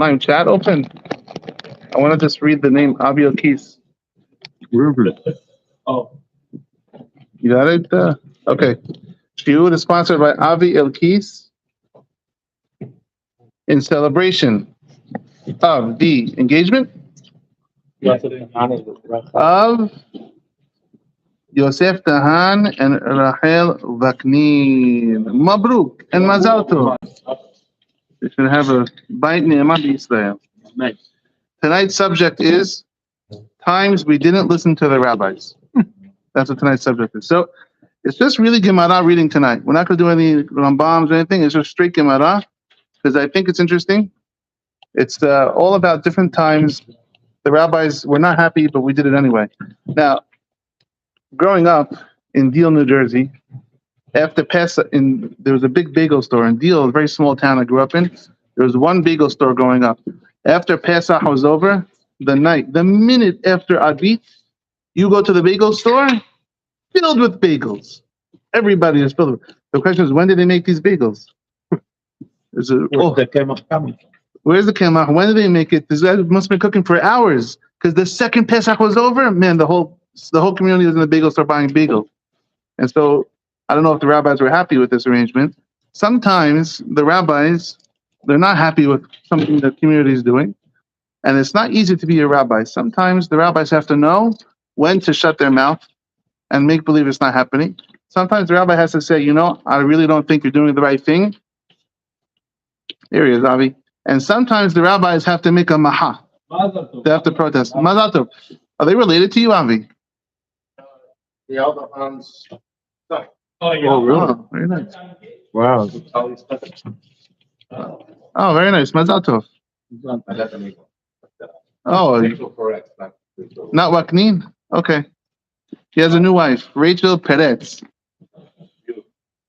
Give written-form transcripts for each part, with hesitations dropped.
My chat open. I want to just read the name Avi Elkis. Where is it? Oh, You got it? Okay. Shiur is sponsored by Avi Elkis in celebration of the engagement yes, it's honest with Russia. of Yosef Tahan and Rachel Vaknin. Mabruk and Mazal Tov. You should have a bite ne'emah Israel. Nice. Tonight's subject is times we didn't listen to the rabbis. That's what tonight's subject is. So it's just really Gemara reading tonight. We're not going to do any Rambams or anything. It's just straight Gemara because I think it's interesting. It's all about different times. The rabbis were not happy, but we did it anyway. Now, growing up in Deal, New Jersey, after Pesach, there was a big bagel store in Deal, a very small town I grew up in. There was one bagel store going up. After Pesach was over, the minute after Advit, you go to the bagel store, filled with bagels. Everybody is filled with. The question is, when did they make these bagels? Where's the kemach coming? Where's the kemach? When did they make it? This guy must have been cooking for hours because the second Pesach was over, man, the whole community was in the bagel store buying bagels. And so I don't know if the rabbis were happy with this arrangement. Sometimes the rabbis, they're not happy with something the community is doing. And it's not easy to be a rabbi. Sometimes the rabbis have to know when to shut their mouth and make believe it's not happening. Sometimes the rabbi has to say, I really don't think you're doing the right thing. Here he is, Avi. And sometimes the rabbis have to make a maha. They have to protest. Mazal tov. Are they related to you, Avi? The other one's. Oh, yeah. Oh, really? Very nice. Wow. Oh, very nice. Mazal tov. Oh, not Waknin? Okay. He has a new wife, Rachel Peretz.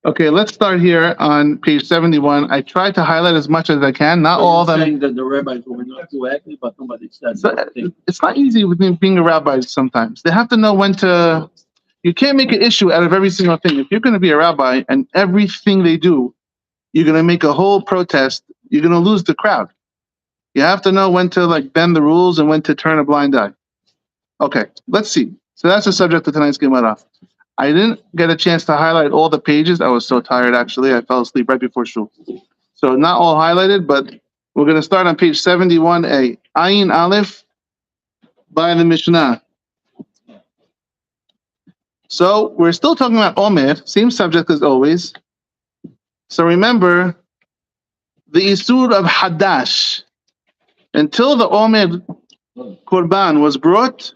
Okay, let's start here on page 71. I tried to highlight as much as I can, not all of them. Saying that the rabbis were not too happy, but nobody said So, anything. it's not easy with being a rabbi sometimes. They have to know when to. You can't make an issue out of every single thing. If you're going to be a rabbi and everything they do, you're going to make a whole protest, you're going to lose the crowd. You have to know when to bend the rules and when to turn a blind eye. Okay, let's see. So that's the subject of tonight's Gemara. I didn't get a chance to highlight all the pages. I was so tired, actually. I fell asleep right before shul. So not all highlighted, but we're going to start on page 71a. Ayin Aleph by the Mishnah. So we're still talking about Omer, same subject as always. So remember, the Isur of Hadash. Until the Omer Korban was brought,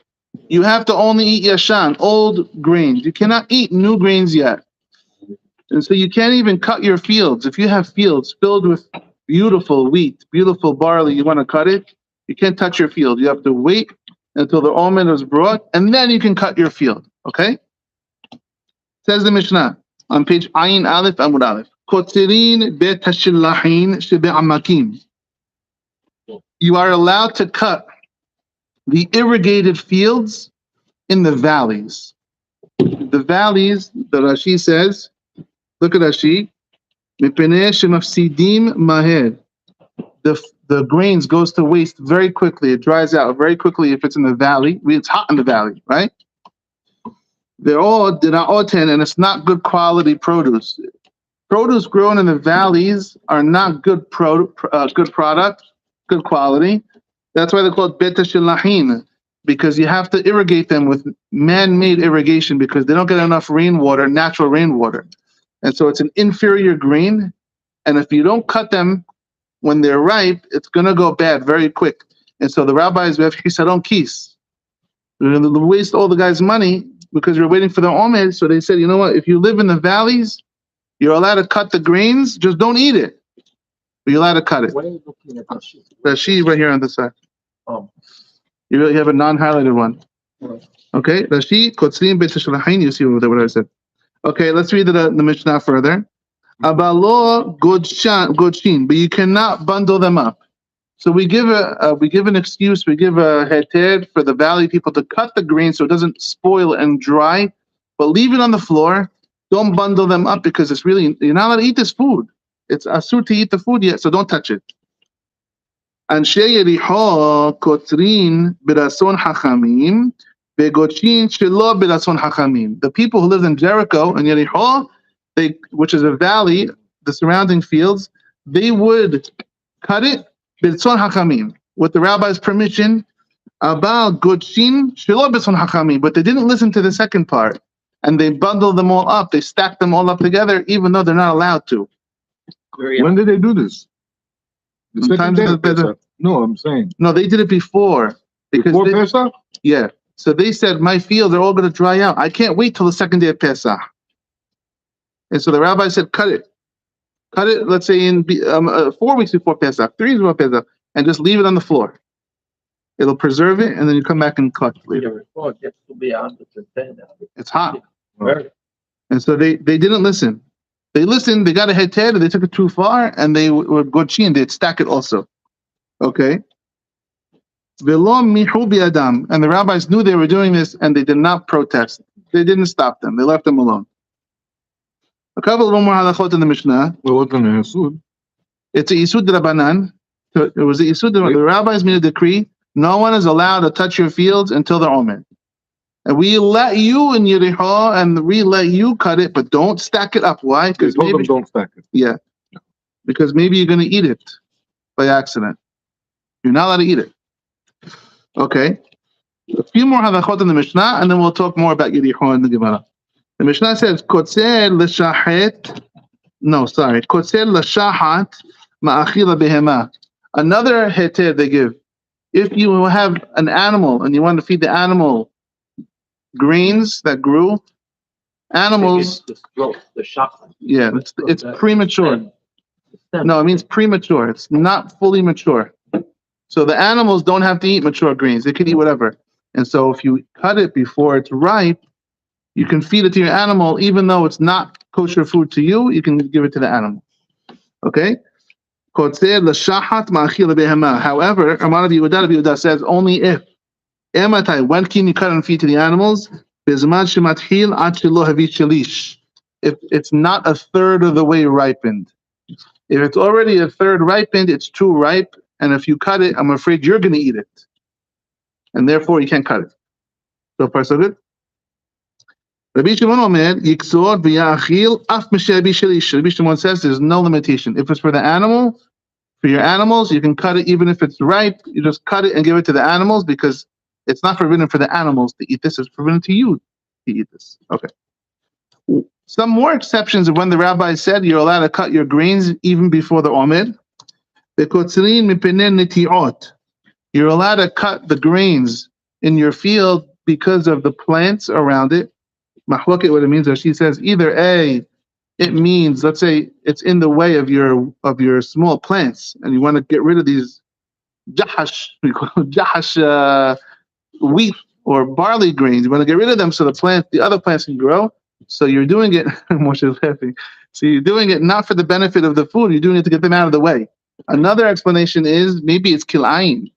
you have to only eat Yashan, old grains. You cannot eat new grains yet. And so you can't even cut your fields. If you have fields filled with beautiful wheat, beautiful barley, you want to cut it, you can't touch your field. You have to wait until the Omer is brought, and then you can cut your field. Okay? Says the Mishnah on page Ayin Aleph Amud Aleph. Kotzirin bet hashillahin shebe'amakim. You are allowed to cut the irrigated fields in the valleys. The valleys, the Rashi says, look at Rashi, Mipnei shemafsidim maher. The grains goes to waste very quickly. It dries out very quickly if it's in the valley. It's hot in the valley, right? They're all dira'oten, and it's not good quality produce. Produce grown in the valleys are not good product, good quality. That's why they're called bet hashillahin, because you have to irrigate them with man-made irrigation because they don't get enough rainwater, natural rainwater. And so it's an inferior grain. And if you don't cut them when they're ripe, it's going to go bad very quick. And so the rabbis, we have chisaron kis. We're going to waste all the guys' money because you're waiting for the omer. So they said, you know what? If you live in the valleys, you're allowed to cut the grains. Just don't eat it. But you're allowed to cut it. What are you looking at? Rashi right here on the side. Oh. You really have a non-highlighted one. Right. Okay, Rashi, Kotzrim Bet Hashillahin, you see what I said. Okay, let's read the Mishnah further. Abalo Godshin, but you cannot bundle them up. So we give an excuse, we give a heter for the valley people to cut the grain so it doesn't spoil and dry, but leave it on the floor. Don't bundle them up because you're not allowed to eat this food. It's asur to eat the food yet, so don't touch it. אנשי יריחו קוצרין ברצון חכמים, וגודשין שלא ברצון חכמים. The people who lived in Jericho and Yericho, which is a valley, the surrounding fields, they would cut it ברצון חכמים, with the rabbi's permission, אבל גודשין שלא ברצון חכמים, but they didn't listen to the second part, and they bundled them all up, they stacked them all up together, even though they're not allowed to. When did they do this? The second Sometimes day of Pesach. No, I'm saying. No, they did it before. Before Pesach? Yeah. So they said, my fields are all going to dry out. I can't wait till the second day of Pesach. And so the rabbi said, cut it. Cut it, let's say, in 4 weeks before Pesach, 3 weeks before Pesach, and just leave it on the floor. It'll preserve it, and then you come back and cut later. It's hot. And so they didn't listen. They listened, they got a heter, they took it too far, and they were godchi, and they'd stack it also. Okay? And the rabbis knew they were doing this, and they did not protest. They didn't stop them. They left them alone. A couple of more halachot in the Mishnah. Well, what's an Yisud? It's a Yisud Rabbanan. So it was a Yisud. The rabbis made a decree. No one is allowed to touch your fields until they're omer. And we let you in Yericho, and we let you cut it, but don't stack it up. Why? Because maybe don't stack it. Yeah, because maybe you're going to eat it by accident. You're not allowed to eat it. Okay. A few more halachot in the Mishnah, and then we'll talk more about Yericho and the Gemara. The Mishnah says, "Kotzer l'shahet." No, sorry. Kotzer l'shahat ma'achila behema. Another heter they give. If you have an animal and you want to feed the animal grains that grew, animals. Yeah, it's premature. No, it means premature. It's not fully mature. So the animals don't have to eat mature grains. They can eat whatever. And so if you cut it before it's ripe, you can feed it to your animal, even though it's not kosher food to you, you can give it to the animal. Okay? However, Amar Yehuda says only if. When can you cut and feed to the animals? If it's not a third of the way ripened. If it's already a third ripened, it's too ripe, and if you cut it, I'm afraid you're going to eat it. And therefore, you can't cut it. So far, so good? Rabbi Shimon Omer, Yiksor v'ya'achil af m'she'abi shelish. Rabbi Shimon says there's no limitation. If it's for the animal, for your animals, you can cut it even if it's ripe. You just cut it and give it to the animals because it's not forbidden for the animals to eat this. It's forbidden to you to eat this. Okay. Some more exceptions of when the rabbi said you're allowed to cut your grains even before the omer. You're allowed to cut the grains in your field because of the plants around it. Mahloket, what it means is she says either A, it means, let's say it's in the way of your small plants and you want to get rid of these jahash, we call jahash wheat or barley grains. You want to get rid of them so the other plants can grow. So you're doing it, Moshe is laughing. So you're doing it not for the benefit of the food, you're doing it to get them out of the way. Another explanation is maybe it's kilayin.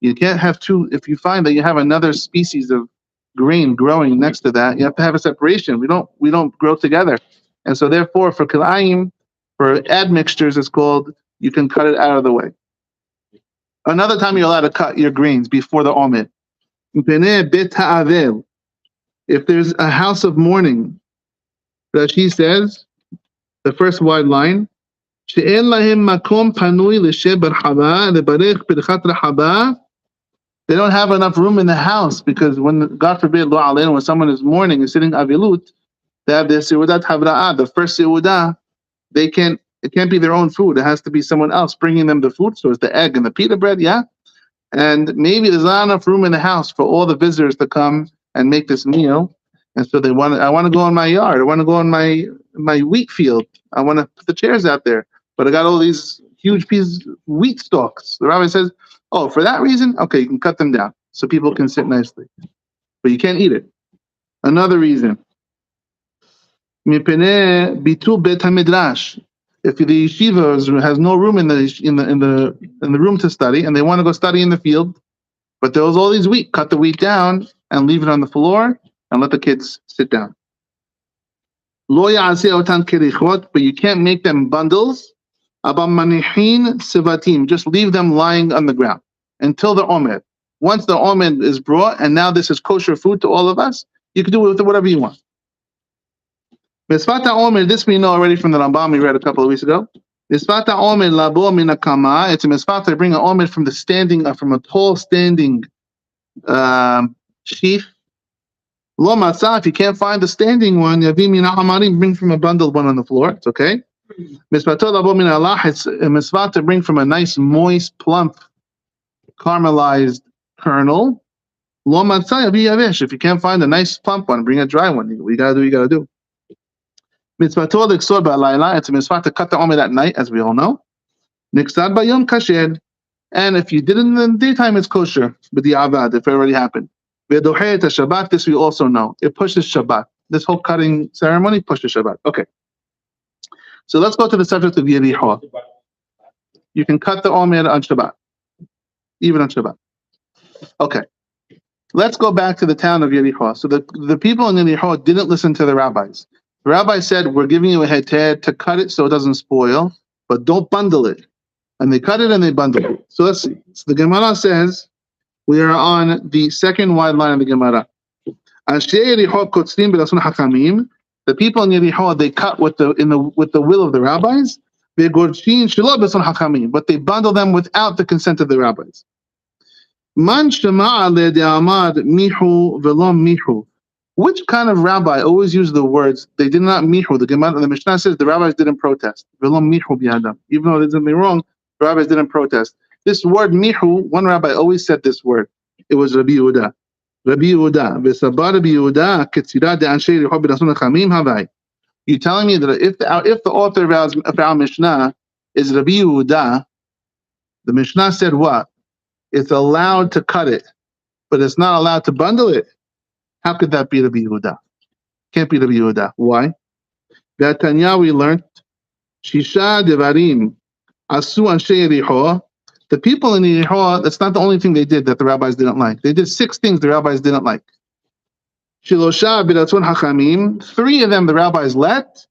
You can't have two, if you find that you have another species of grain growing next to that, you have to have a separation. We don't grow together. And so therefore for kilayin, for admixtures, it's called, you can cut it out of the way. Another time you're allowed to cut your grains before the omer. If there's a house of mourning, Rashi says, the first wide line, they don't have enough room in the house because when, God forbid, when someone is mourning and sitting avilut, they have their seudat havra'ah, the first seudah, it can't be their own food. It has to be someone else bringing them the food. So it's the egg and the pita bread, yeah? And maybe there's not enough room in the house for all the visitors to come and make this meal. And so I want to go in my yard. I want to go in my wheat field. I want to put the chairs out there. But I got all these huge pieces of wheat stalks. The rabbi says, oh, for that reason? Okay, you can cut them down so people can sit nicely. But you can't eat it. Another reason. Bitul bet hamidrash. If the yeshiva has no room in the room to study, and they want to go study in the field, but there was all these wheat, cut the wheat down and leave it on the floor and let the kids sit down. Lo ya'aseh otan kerichot, but you can't make them bundles. Abamanihin sivatim, just leave them lying on the ground until the omer. Once the omer is brought, and now this is kosher food to all of us, you can do with it whatever you want. Misfata omer, this we know already from the Rambam we read a couple of weeks ago. Misfata omer labo minakama. It's a misfata to bring an omer from the standing, from a tall standing sheaf. Lo matzah, if you can't find the standing one, yavi mina hamarim, bring from a bundled one on the floor. It's okay. Misvato labo min Allah, it's a misvat to bring from a nice, moist, plump, caramelized kernel. Lo matzah yavi yavesh. If you can't find a nice plump one, bring a dry one. What you gotta do. Mitzvato l'ksor ba'alayla, it's a mitzvah to cut the omer at night, as we all know. Niksad ba'yom kasher, and if you did it in the daytime, it's kosher. But the avad, if it already happened. V'dohet Shabbat, this we also know. It pushes Shabbat. This whole cutting ceremony pushes Shabbat. Okay. So let's go to the subject of Yeriho. You can cut the omer on Shabbat, even on Shabbat. Okay. Let's go back to the town of Yeriho. So the people in Yeriho didn't listen to the rabbis. The rabbi said, we're giving you a heter to cut it so it doesn't spoil, but don't bundle it. And they cut it and they bundle it. So let's see. So the Gemara says, we are on the second wide line of the Gemara. The people in Yeriho, they cut with the will of the rabbis, but they bundle them without the consent of the rabbis. Which kind of rabbi always used the words, they did not mihu? The Mishnah says the rabbis didn't protest. Even though there's something wrong, the rabbis didn't protest. This word mihu, one rabbi always said this word. It was Rabbi Yehuda. Rabbi Yehuda. You're telling me that if the author of our Mishnah is Rabbi Yehuda, the Mishnah said what? It's allowed to cut it, but it's not allowed to bundle it. How could that be Rabbi Yehuda? Can't be Rabbi Yehuda. Why? Tanya we learned, Shisha devarim asu anshe Yeriho. The people in Yeriho, that's not the only thing they did that the rabbis didn't like. They did 6 things the rabbis didn't like. Shilosha b'ratzon hachamim. 3 of them the rabbis let.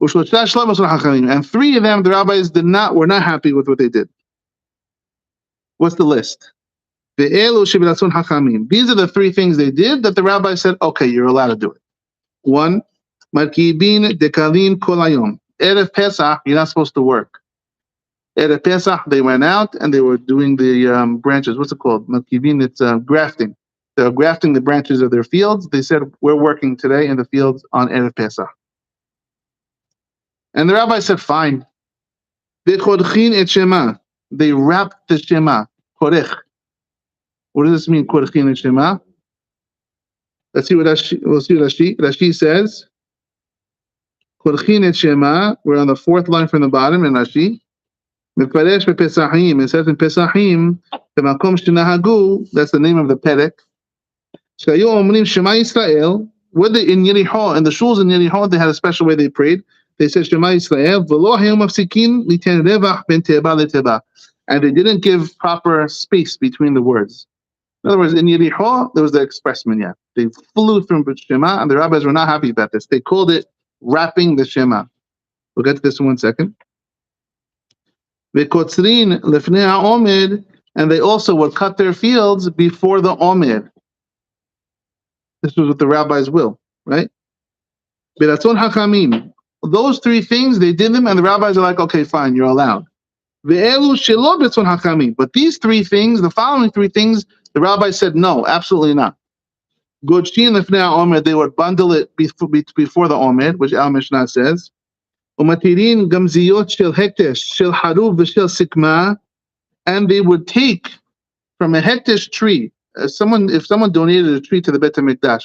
Ushlosha shlo b'ratzon hachamim. And 3 of them the rabbis were not happy with what they did. What's the list? These are the 3 things they did that the rabbi said, okay, you're allowed to do it. 1, Markibin dekalin kol hayom. Erev Pesach, you're not supposed to work. Erev Pesach, they went out and they were doing the branches. What's it called? Markibin, it's grafting. They're grafting the branches of their fields. They said, we're working today in the fields on Erev Pesach. And the rabbi said, fine. V'chodchin et shema. They wrapped the shema. Korech. What does this mean, Korchin et Shema? We'll see what Rashi says. Korchin et Shema, we're on the 4th line from the bottom in Rashi. Mefaresh bePesachim, it says in Pesachim, B'makom shenahagu, that's the name of the perek. Shayu omrim Shema Yisrael, in Yeriho, in the shuls in Yeriho, they had a special way they prayed. They said Shema Yisrael, V'lo hayom mafsikin liten revach ben teba leteba. And they didn't give proper space between the words. In other words, in Yeriho, there was the express minyan. They flew from Shema, and the rabbis were not happy about this. They called it wrapping the Shema. We'll get to this in 1 second. V'kotzrin lefnei ha'omer, and they also would cut their fields before the omer. This was what the rabbis will, right? B'ratzon hachamim. Those 3 things, they did them, and the rabbis are like, okay, fine, you're allowed. Ve'elu shelo b'ratzon hachamim. But these 3 things, the following 3 things, the rabbi said, no, absolutely not. Godshin lefnei ha'omer, they would bundle it before the omer, which Al Mishnah says. Umatirin gamziyot shel hektesh, shel haruv v'shel sikma, and they would take from a hektesh tree. If someone donated a tree to the Bet HaMikdash,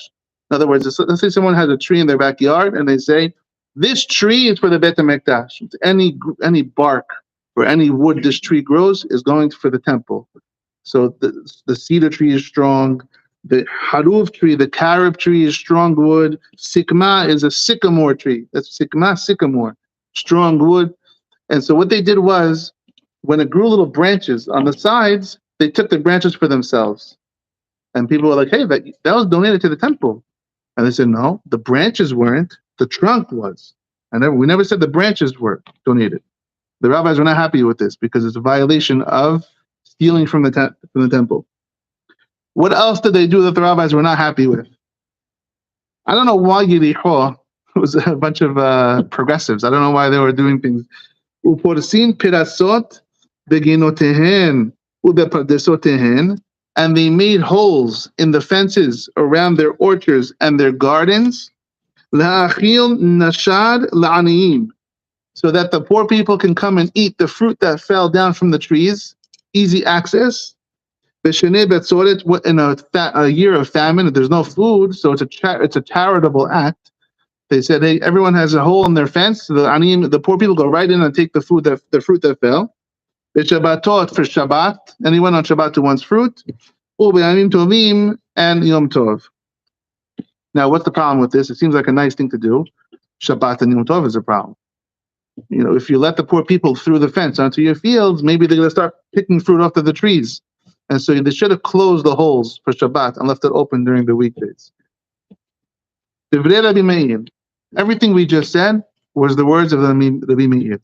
in other words, let's say someone has a tree in their backyard, and they say, this tree is for the Bet HaMikdash. Any bark or any wood this tree grows is going for the temple. So the cedar tree is strong. The haruv tree, the carob tree is strong wood. Sikma is a sycamore tree. That's sycamore, strong wood. And so what they did was, when it grew little branches on the sides, they took the branches for themselves. And people were like, hey, that was donated to the temple. And they said, no, the branches weren't. The trunk was. We never said the branches were donated. The rabbis were not happy with this because it's a violation of stealing from the temple. What else did they do that the rabbis were not happy with? I don't know why Yericho was a bunch of progressives. I don't know why they were doing things. Uporsin pirasot beginotehen ubepardesotehen, and they made holes in the fences around their orchards and their gardens. La'achil nashad la'aniyim, so that the poor people can come and eat the fruit that fell down from the trees, easy access. B'shenei betzoret, in a year of famine, there's no food, so it's a charitable act. They said, hey, everyone has a hole in their fence. So the poor people go right in and take the fruit that fell. B'shabbatot, for Shabbat, anyone on Shabbat who wants fruit. U'b'yamim tovim, and Yom Tov. Now, what's the problem with this? It seems like a nice thing to do. Shabbat and Yom Tov is a problem. If you let the poor people through the fence onto your fields, maybe they're going to start picking fruit off of the trees. And so they should have closed the holes for Shabbat and left it open during the weekdays. Everything we just said was the words of the Rabbi Meir.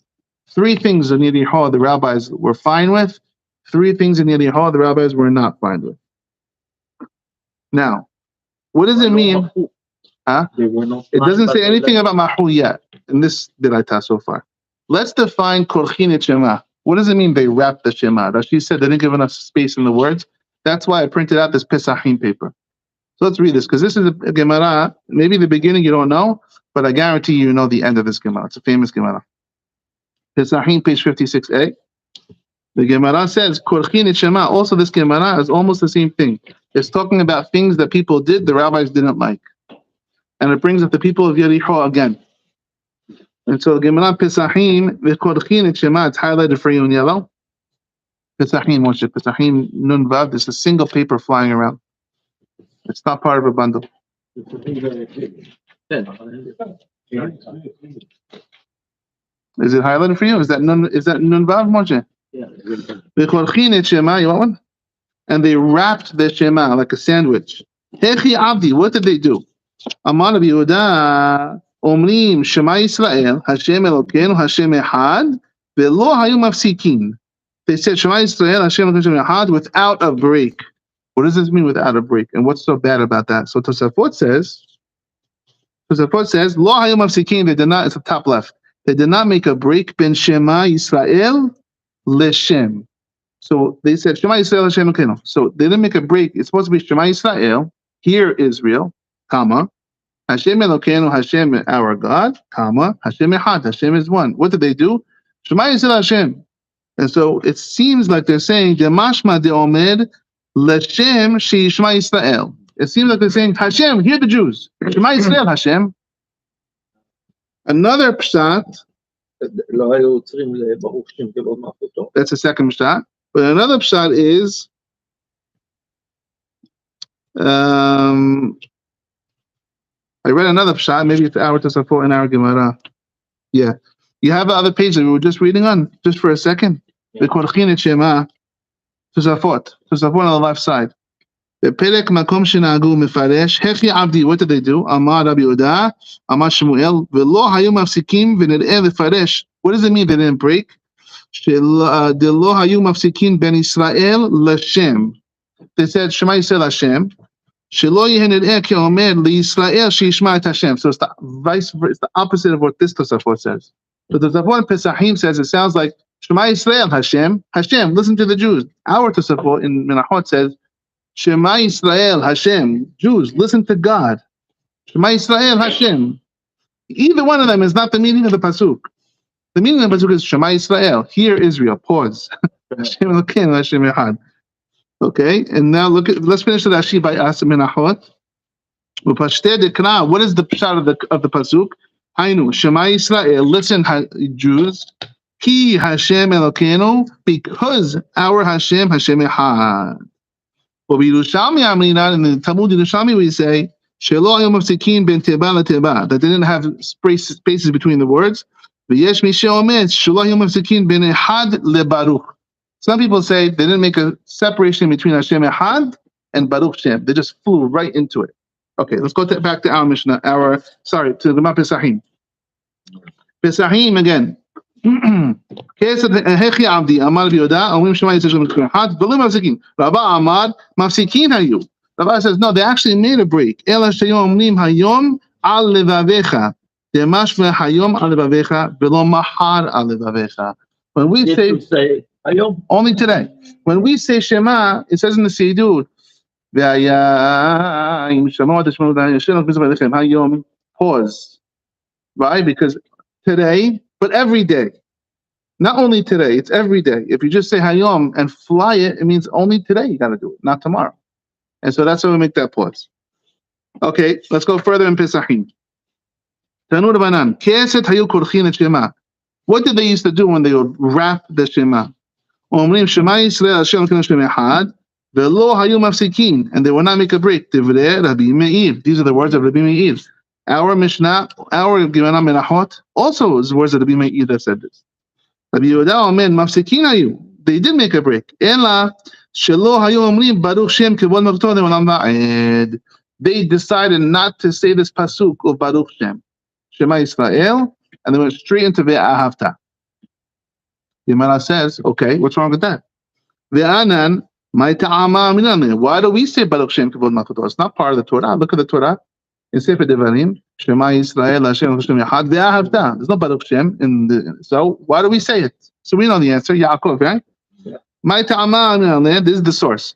3 things in Yericho the rabbis were fine with. 3 things in Yericho the rabbis were not fine with. Now, what does it mean? It doesn't say anything about Mahu yet in this Diraita so far. Let's define Korchin et Shema. What does it mean they wrapped the Shema? Rashi said they didn't give enough space in the words. That's why I printed out this Pesachim paper. So let's read this, because this is a Gemara. Maybe the beginning you don't know, but I guarantee you know the end of this Gemara. It's a famous Gemara. Pesachim, page 56a. The Gemara says, Korchin et Shema. Also, this Gemara is almost the same thing. It's talking about things that people did, the rabbis didn't like. And it brings up the people of Yericho again. And so Gemara Pesachim, the Korchin et Shema, it's highlighted for you in yellow. Pesachim, Moshe, Pesachim Nun Vav, there's a single paper flying around. It's not part of a bundle. Is it highlighted for you? Is that Nun Vav, Moshe? Yeah. The Korchin et Shema, you want one? And they wrapped the Shema like a sandwich. Hechi Abdi, what did they do? Amar Rabbi Yehuda, Omrim Shema Yisrael, Hashem Elokeinu, Hashem Echad, Ve'lo hayu mafsikin. They said Shema Yisrael, Hashem Elokeinu, Hashem Echad, without a break. What does this mean, without a break? And what's so bad about that? So Tosafot says, Lo hayu mafsikin. They did not. It's the top left. They did not make a break. Ben Shema Yisrael Leshem. So they said Shema Yisrael, Hashem Elokeinu. So they didn't make a break. It's supposed to be Shema Yisrael. Hear Israel, comma, Hashem Elokeinu, Hashem our God, comma, Hashem Echad, Hashem is one. What did they do? Shema Yisrael Hashem. And so it seems like they're saying, Demashma de'omed Leshem she Shema Yisrael. It seems like they're saying, Hashem, hear the Jews. Shema Yisrael Hashem. Another pshat. That's the second pshat. But another pshat is, I read another pshat, maybe it's our Tosafot in our Gemara. Yeah. You have the other page that we were just reading on, just for a second. The Korchin et Shema, Tosafot on the left side. The Perek Makom Shenagu Mefaresh, Hechi Abdi, what did they do? Amar Rabbi Yehuda, Amar Shmuel, Ve'lo hayu mafsikim v'nir'eh lefaresh. What does it mean they didn't break? De'lo hayu mafsikin ben Israel l'Shem. They said Shema Yisrael Hashem. Shelo yeh nir'eh ke'omer liYisrael she'yishma et Hashem. So it's the opposite of what this Tosafot says. So the Tosafot in Pesachim says it sounds like Shema Yisrael Hashem. Hashem, listen to the Jews. Our Tosafot in Menachot says Shema Yisrael Hashem. Jews, listen to God. Shema Yisrael Hashem. Either one of them is not the meaning of the pasuk. The meaning of the pasuk is Shema Yisrael. Hear Israel. Pause. Hashem Elokeinu, Hashem Echad. Okay, and now let's finish the Rashi by Asa Menachot. What is the pshat of the pasuk? Hainu Shema Yisrael. Listen, Jews. Ki Hashem Elokeinu, because our Hashem Echad. But Yerushalmi Amrinan, in the Talmud Yerushalmi we say Shelo hayu mafsikin ben teba lateba, that they didn't have spaces between the words. V'yesh mi she'omer Shelo hayu mafsikin ben Echad leBaruch. Some people say they didn't make a separation between Hashem Echad and Baruch Shem. They just flew right into it. Okay, let's go back to our Mishnah. To the Pesachim. Pesachim again. Hechi Abdi, Amar Bioda, Omrim Shema Yisrael Hat, Velim Mafsikin. Rabba Amar, Mafsikin Hayu. Rabba says, no, they actually made a break. Ela Shayom Omrim Hayom Al Levavecha. Demashve Hayom Al Levavecha, Velo Mahar Al Levavecha. When we say Hayom, only today, when we say Shema, it says in the Siddur, Hayom, pause. Right? Because today, but every day. Not only today, it's every day. If you just say Hayom and fly it, it means only today you got to do it, not tomorrow. And so that's why we make that pause. Okay, let's go further in Pesachim. Tanur Banan, Keset Hayu Kurchin et Shema. What did they used to do when they would wrap the Shema? Omrim Shema Yisrael Hashem Elokeinu Hashem Echad, Velo Hayu Mafsikin, and they will not make a break. Divrei Rabbi Meir. These are the words of Rabbi Meir. Our Mishnah, our Gemara Menachot, also is the words of Rabbi Meir that said this. Rabbi Yehuda Omer Mafsikin Hayu. They did make a break. Ela Shelo Hayu Omrim Baruch Shem Kevod Malchuto Le'olam Va'ed. They decided not to say this pasuk of Baruch Shem, Shema Yisrael, and they went straight into Ve'ahavta. The Gemara says, okay, what's wrong with that? Ve'anan my ta'ama minane. Why do we say Baruch Shem Kevod Malchuto? It's not part of the Torah. Look at the Torah. In Sefer Devarim, Shema Yisrael Hashem Hashem Yachad Ve'ahavta. There's no Baruch Shem in the. So why do we say it? So we know the answer. Yaakov, right? My ta'ama minane. This is the source.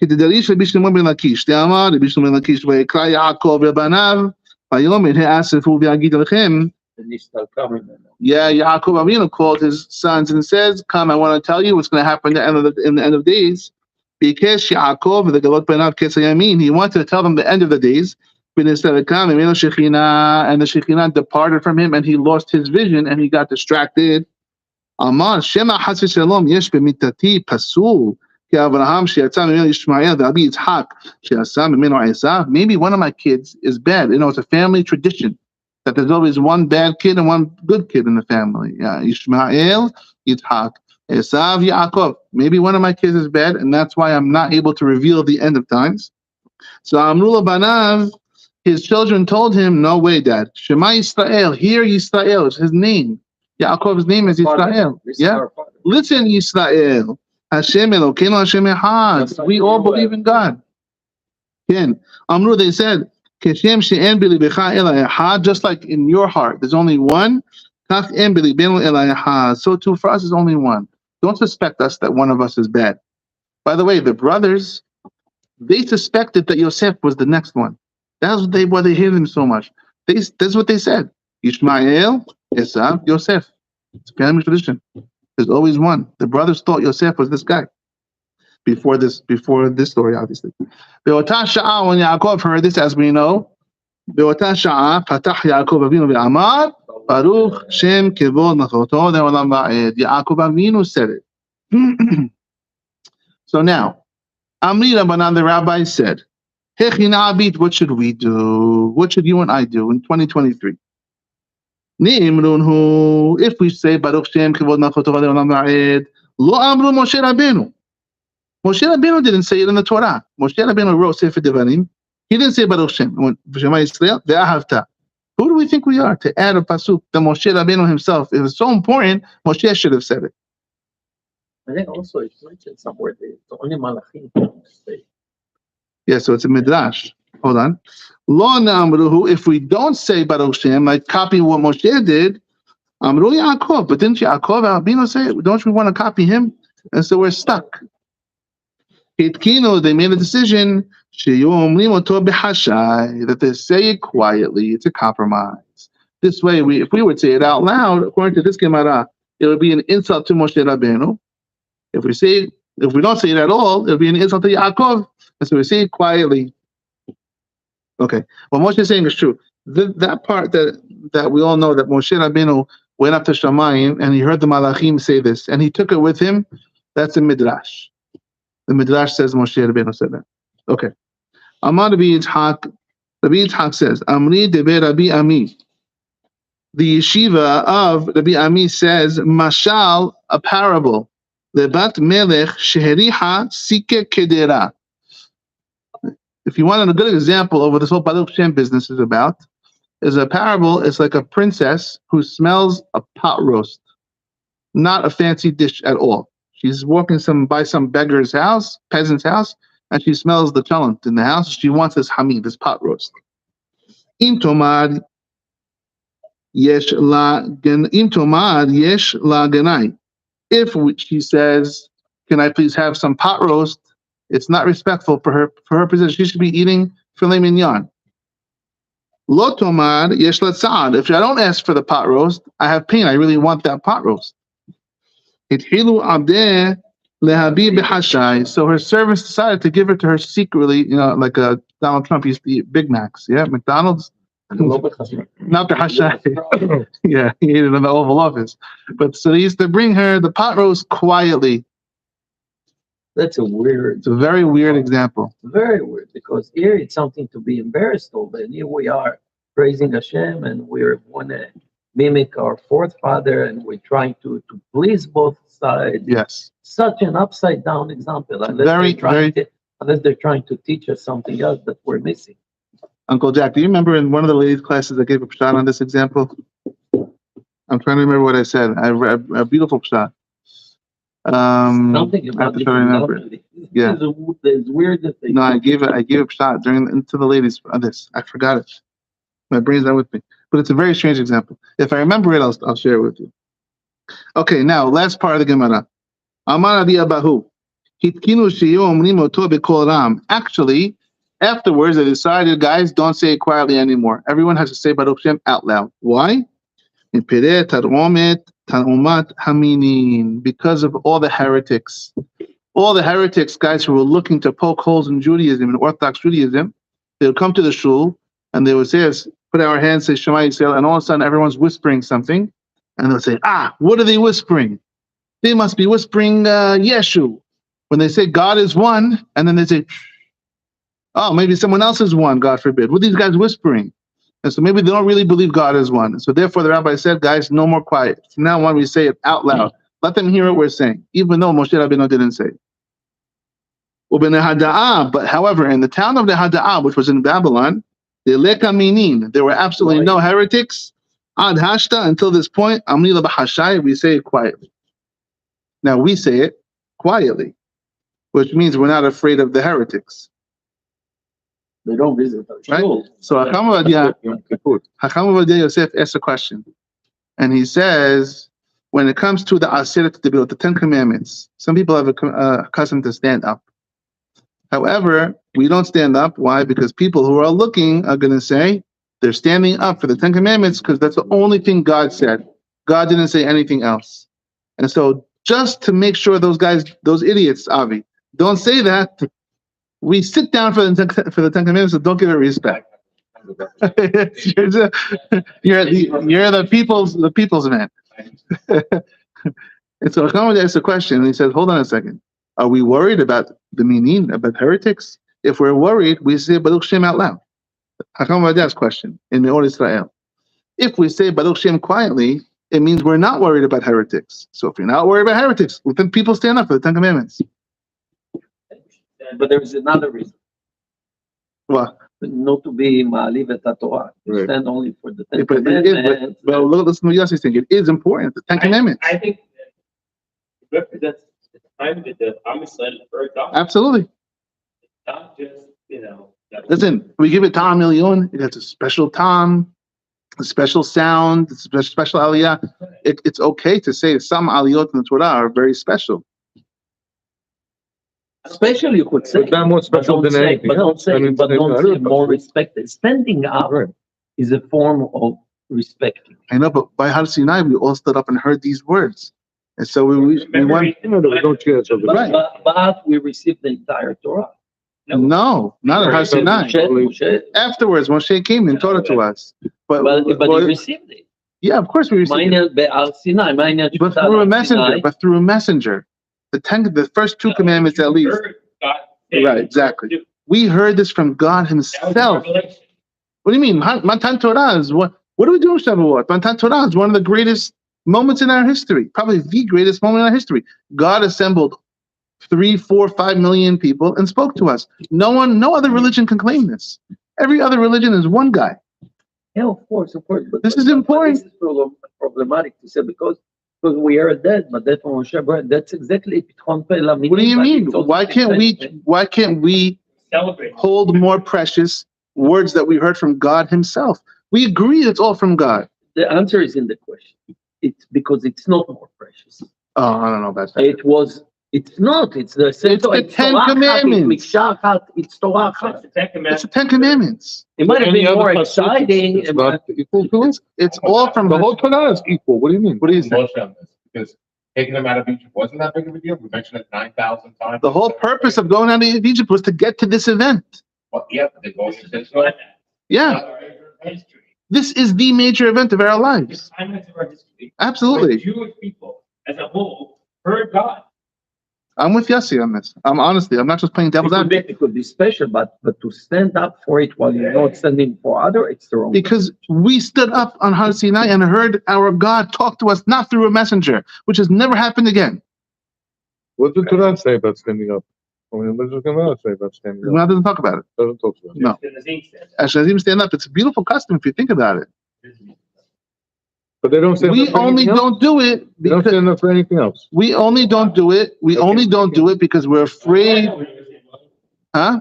כדדריש רבי שלמה בן לקיש, דאמר רבי שלמה בן לקיש, ויקרא יעקב לבניו, ויאמר האספו ויגיד לכם. Yeah, Yaakov Avinu called his sons and says, come, I want to tell you what's going to happen in the end of days. Because Yaakov, the Galot Benav Ketzayamin, he wanted to tell them the end of the days. And the Shekhinah departed from him and he lost his vision and he got distracted. Amar, Shema Chas V'Shalom yesh b'mitati pasul. Maybe one of my kids is bad. You know, it's a family tradition that there's always one bad kid and one good kid in the family. Ishmael, Yitzhak, Esav, Yaakov. Maybe one of my kids is bad, and that's why I'm not able to reveal the end of times. So Amrula Banav, his children told him, no way, Dad. Shema Yisrael, hear Yisrael, it's his name. Yaakov's name is Yisrael. Yeah. Listen, Yisrael. Hashem Elokeinu Hashem Echad. We all believe in God. Ken, Amru, they said, Keshem she'en b'libecha ela echad, just like in your heart, there's only one. Kach en b'libenu ela echad. So too for us is only one. Don't suspect us that one of us is bad. By the way, the brothers, they suspected that Yosef was the next one. That's why they hated him so much. That's what they said. Ishmael, Esav, Yosef. It's a family tradition. There's always one. The brothers thought Yosef was this guy. Before this story, obviously. Be'otah sha'a, when Yaakov heard this, as we know, Be'otah sha'a, patach Yaakov Avinu ve'amar, Baruch Shem Kevod Malchuto Le'olam Va'ed. Yaakov Avinu said it. So now, Amri Rabbanan, the rabbi said, Hechina abit, what should we do? What should you and I do in 2023? If we say Baruch Shem Kevod Malchuto Le'olam Va'ed, Lo Amru Moshe Rabbeinu. Moshe Rabbeinu didn't say it in the Torah. Moshe Rabbeinu wrote Sefer Devarim. He didn't say Baruch Shem. Shema Yisrael ve'ahavta. Who do we think we are to add a pasuk? The Moshe Rabbeinu himself. If it's so important, Moshe should have said it. I think also it's mentioned somewhere that the only Malachim say. Yeah, so it's a midrash. Hold on. Lo na'amruhu, if we don't say Baruch Shem, like copy what Moshe did, Amru Yaakov. But didn't Yaakov Rabbeinu say it? Don't we want to copy him? And so we're stuck. Hitkino, they made a decision that they say it quietly. It's a compromise. This way, if we would say it out loud, according to this Gemara, it would be an insult to Moshe Rabbeinu. If we don't say it at all, it would be an insult to Yaakov. And so we say it quietly. Okay, what Moshe is saying is true. That part that we all know, that Moshe Rabbeinu went up to Shamayim and he heard the Malachim say this, and he took it with him, that's a midrash. The midrash says Moshe Rabbeinu said that. Okay. Amar Rabbi Yitzhak says, Amri debe Rabbi Ami. The yeshiva of Rabbi Ami says, Mashal, a parable. Lebat melech sheheriha sike kedera. If you want a good example of what this whole Baruch Shem business is about, is a parable. It's like a princess who smells a pot roast. not a fancy dish at all. She's walking by some beggar's house, peasant's house, and she smells the cholent in the house. She wants this hamid, this pot roast. Im tomad yesh la ganai. If she says, "Can I please have some pot roast?" It's not respectful for her position. She should be eating filet mignon. Lo tomad yesh la tzad. If I don't ask for the pot roast, I have pain. I really want that pot roast. Hithilu abdeh lehabi b'hashai. So her servants decided to give it to her secretly, like Donald Trump used to eat Big Macs. Yeah, McDonald's. Not the hashai. Yeah, he ate it in the Oval Office. But so they used to bring her the pot roast quietly. It's a very weird example. Very weird, because here it's something to be embarrassed over. And here we are praising Hashem, and we want to mimic our forefather, and we're trying to please both sides. Yes. Such an upside down example. Unless they're trying to teach us something else that we're missing. Uncle Jack, do you remember in one of the ladies' classes I gave a pshat on this example? I'm trying to remember what I said. I read a beautiful pshat. Something I have to try to remember it. Yeah. It's weird that they. No, I gave a pshat to the ladies on this. I forgot it. My brain's not with me. But it's a very strange example. If I remember it, I'll share it with you. Okay, now last part of the Gemara. Amar Abi Abahu. Hitkinu sheyu omrim oto b'kol ram. Actually, afterwards, they decided, guys, don't say it quietly anymore. Everyone has to say Baruch Shem out loud. Why? Because of all the heretics. All the heretics, guys, who were looking to poke holes in Judaism, in Orthodox Judaism, they would come to the shul and they would say, put our hands, say Shema Yisrael, and all of a sudden everyone's whispering something. And they would say, what are they whispering? They must be whispering Yeshu. When they say God is one, and then they say, maybe someone else is one, God forbid. What are these guys whispering? And so maybe they don't really believe God is one. So therefore the rabbi said, guys, no more quiet. From now on, we say it out loud. Let them hear what we're saying, even though Moshe Rabbeinu didn't say it. But however, in the town of the Hada'ah, which was in Babylon, there were absolutely no heretics. Ad hashta, until this point, amri b'hashai, we say it quietly. Now we say it quietly, which means we're not afraid of the heretics. They don't visit our shul. Right? So Hacham Ovadia Yosef asks a question, and he says, when it comes to the Aseret Debilot, the 10 Commandments, some people have a custom to stand up. However, we don't stand up. Why? Because people who are looking are going to say they're standing up for the 10 Commandments because that's the only thing God said. God didn't say anything else. And so just to make sure those guys, those idiots, Avi, don't say that, we sit down for the 10 Commandments, so don't give it respect. you're the people's man. And so Hacham asks a question, and he says, hold on a second. Are we worried about the meaning, about heretics? If we're worried, we say Baruch Shem out loud. Hacham asks question in Me'or Israel. If we say Baruch Shem quietly, it means we're not worried about heretics. So if you're not worried about heretics, then people stand up for the 10 Commandments. But there's another reason. What? Not to be ma'aliv et Torah. Right. Stand only for the 10 But Commandments. well, listen to what Yossi saying. It is important. The 10 Commandments. I think it represents the time that the Am Yisrael heard God. Absolutely. Not just, Listen, we give it Ta'am Milyon. It has a special Ta'am, a special sound, it's a special aliyah. It's okay to say some aliyot in the Torah are very special. Especially, you could say, But not more special than anything else. don't say more respected. Standing up is a form of respecting. I know, but by Har Sinai, we all stood up and heard these words. And so we went. There was no chance of it. Right. But we received the entire Torah. No, not at Har Sinai. Afterwards, Moshe came and taught it to us. But you received it. Yeah, of course we received it. But through a messenger. The first 2 commandments at least. Right, exactly. We heard this from God himself. What do you mean? Matan Torah is what do we do in Shavuot? Matan Torah is one of the greatest moments in our history, probably the greatest moment in our history. God assembled 3, 4, 5 million people and spoke to us. No other religion can claim this. Every other religion is one guy. Yeah, of course. But this is important. This is problematic to say because because we are dead, but that's on Shabbat. That's exactly. What do you mean? Why can't we Celebrate. hold more precious words that we heard from God Himself? We agree it's all from God. The answer is in the question. It's because it's not more precious. Oh, I don't know about that. It's not. It's the same. It's the Ten Commandments. It's Torah. It's the Ten Commandments. It might have Any been other more passage, exciting. It's not equal to it. It's all from The whole Torah is equal. What do you mean? What do you think? Moshe on this, because taking them out of Egypt wasn't that big of a deal. We mentioned it 9,000 times. The whole purpose of going out of Egypt was to get to this event. Well, yeah, they go to this Yeah, this is the major event of our lives. Climax of our history. Absolutely. The Jewish people as a whole heard God. I'm with Yossi on this. I'm not just playing devil's advocate. It could be special, but to stand up for it while you're not standing for other, it's the wrong. Because we stood up on Har Sinai and heard our God talk to us, not through a messenger, which has never happened again. What did Torah say about standing up? I mean, what does Gemara say about standing The up? Gemara doesn't talk about it. Doesn't talk about it. No. The Nazim said. Ashkenazim stand up. It's a beautiful custom if you think about it. But they don't stand We up for only anything else? don't do it They don't because stand up for anything else. we only don't do it. We only don't do it because we're afraid. Huh?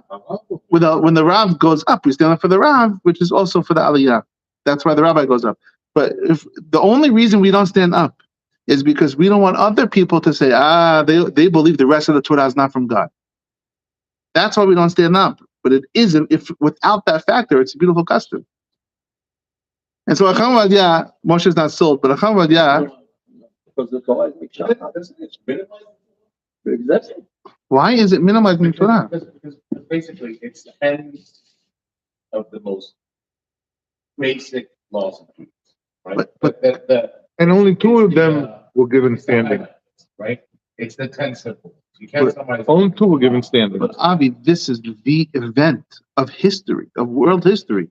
When the Rav goes up, we stand up for the Rav, which is also for the Aliyah. That's why the Rabbi goes up. But if the only reason we don't stand up is because we don't want other people to say, they believe the rest of the Torah is not from God. That's why we don't stand up. But it isn't. If without that factor, it's a beautiful custom. And so Acham Vadia, Moshe is not sold, but Acham Vadia, Because the Torah is Exactly. why is it minimizing the Torah? Because basically it's tens of the most basic laws of Judaism, right? But- And only two of them were given standing. Right? It's the 10 simple. You can't summarize. Only two were given standing. But Avi, this is the event of history, of world history.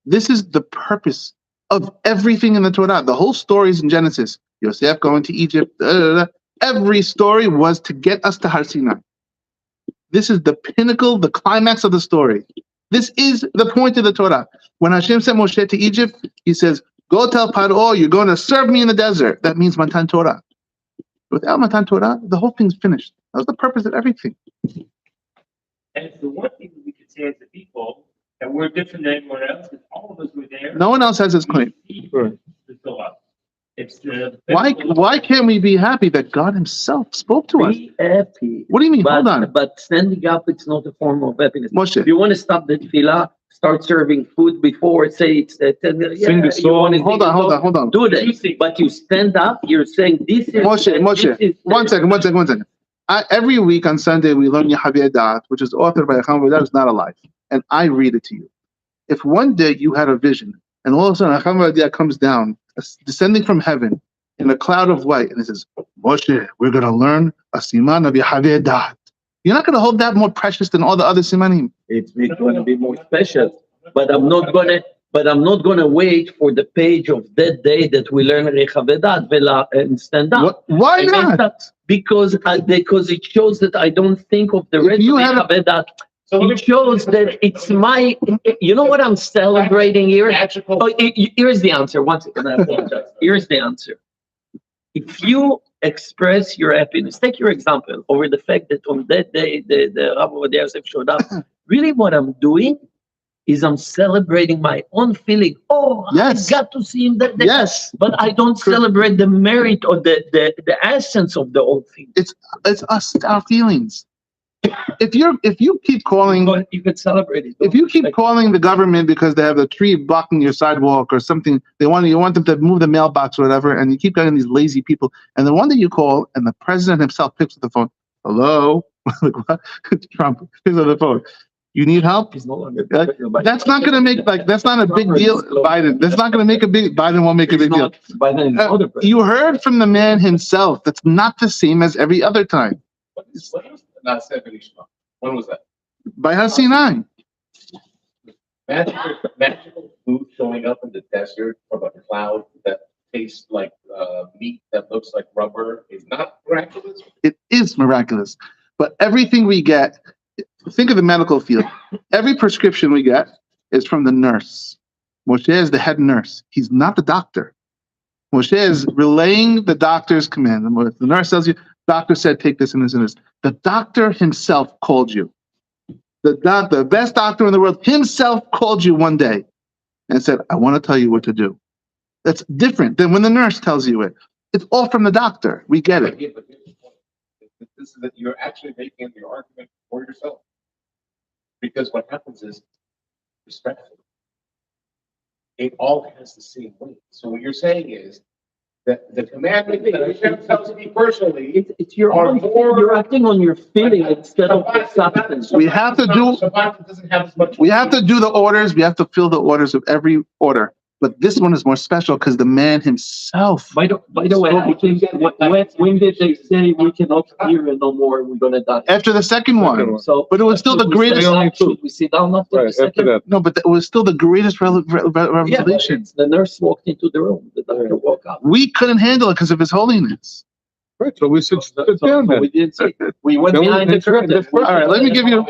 This is the purpose of everything in the Torah. The whole story is in Genesis. Yosef going to Egypt. Every story was to get us to Har Sinai. This is the pinnacle, the climax of the story. This is the point of the Torah. When Hashem sent Moshe to Egypt, He says, "Go tell Paro, you're going to serve me in the desert." That means Matan Torah. Without Matan Torah, the whole thing's finished. That was the purpose of everything. And it's the one thing that we could say as a people that we're different than anyone else, because all of us were there. No one else has this claim. Right. The Torah. It's the Why can't we be happy that God Himself spoke to us? Be happy. What do you mean? Hold on. But standing up, it's not a form of happiness. Moshe. If you want to stop the tefillah, start serving food before, say it's the Sing the song. Hold on. Do that. But you stand up, you're saying this is Moshe, one second. Every week on Sunday, we learn Yehaveh Da'at, which is authored by Acham Vadia, is not alive. And I read it to you. If one day you had a vision, and all of a sudden Acham Vadia comes down, descending from heaven, in a cloud of white, and he says, Moshe, we're going to learn a siman of Yehaveh Da'at. You're not going to hold that more precious than all the other simanim. It's going to be more special. But I'm not gonna wait for the page of that day that we learn Yehaveh Da'at and stand up. Why not? Because it shows that I don't think of the If rest of you had a- Yehaveh Da'at. It shows that it's my. You know what I'm celebrating here? Here's the answer. One second, I apologize. Here's the answer. If you express your happiness, take your example over the fact that on that day the Rabbi Ovadia Yosef showed up. Really, what I'm doing is I'm celebrating my own feeling. Oh, Yes. I got to see him that day. Yes, But I don't celebrate the merit or the essence of the whole thing. it's us, our feelings. If you keep calling, But you can celebrate it. if you keep calling the government because they have a tree blocking your sidewalk or something, you want them to move the mailbox or whatever, and you keep getting these lazy people, and the one that you call, and the president himself picks up the phone. Hello, like what? Trump picks up the phone. You need help? He's no longer. That's not going to make that's not a big deal. Biden. That's not going to make a big. Biden won't make a big deal. You heard from the man himself. That's not the same as every other time. What was not 70 Shema? When was that? By Har Sinai. Magical food showing up in the desert from a cloud that tastes like meat that looks like rubber is not miraculous. It is miraculous. But everything we get, think of the medical field. Every prescription we get is from the nurse. Moshe is the head nurse. He's not the doctor. Moshe is relaying the doctor's command. The nurse tells you, doctor said take this and this and this. The doctor himself called you. The best doctor in the world himself called you one day and said, I want to tell you what to do. That's different than when the nurse tells you it. It's all from the doctor. We get it. Yeah, but here's the point. This is that you're actually making your argument for yourself. Because what happens is, respectfully, it all has the same weight. So what you're saying is that the commandment that Hashem tells me personally, It's your Or own. more- You're acting on your feeling instead of the substance. We have to do- Shabbat doesn't have as much. We have to do the orders. We have to fill the orders of every order. But this one is more special because the man himself. By the way, I think when did they say we cannot hear it no more? We're gonna die. After the second one. So, But it was still the we greatest. sit down, should we sit down after Right, the after second? that. No, but it was still the greatest Yeah, but revelation. the nurse walked into the room. The doctor woke up. We couldn't handle it because of his holiness. Right, so we should sit So down we then. didn't say. We went Then we- behind the that's curtain. perfect. All right, let me give you.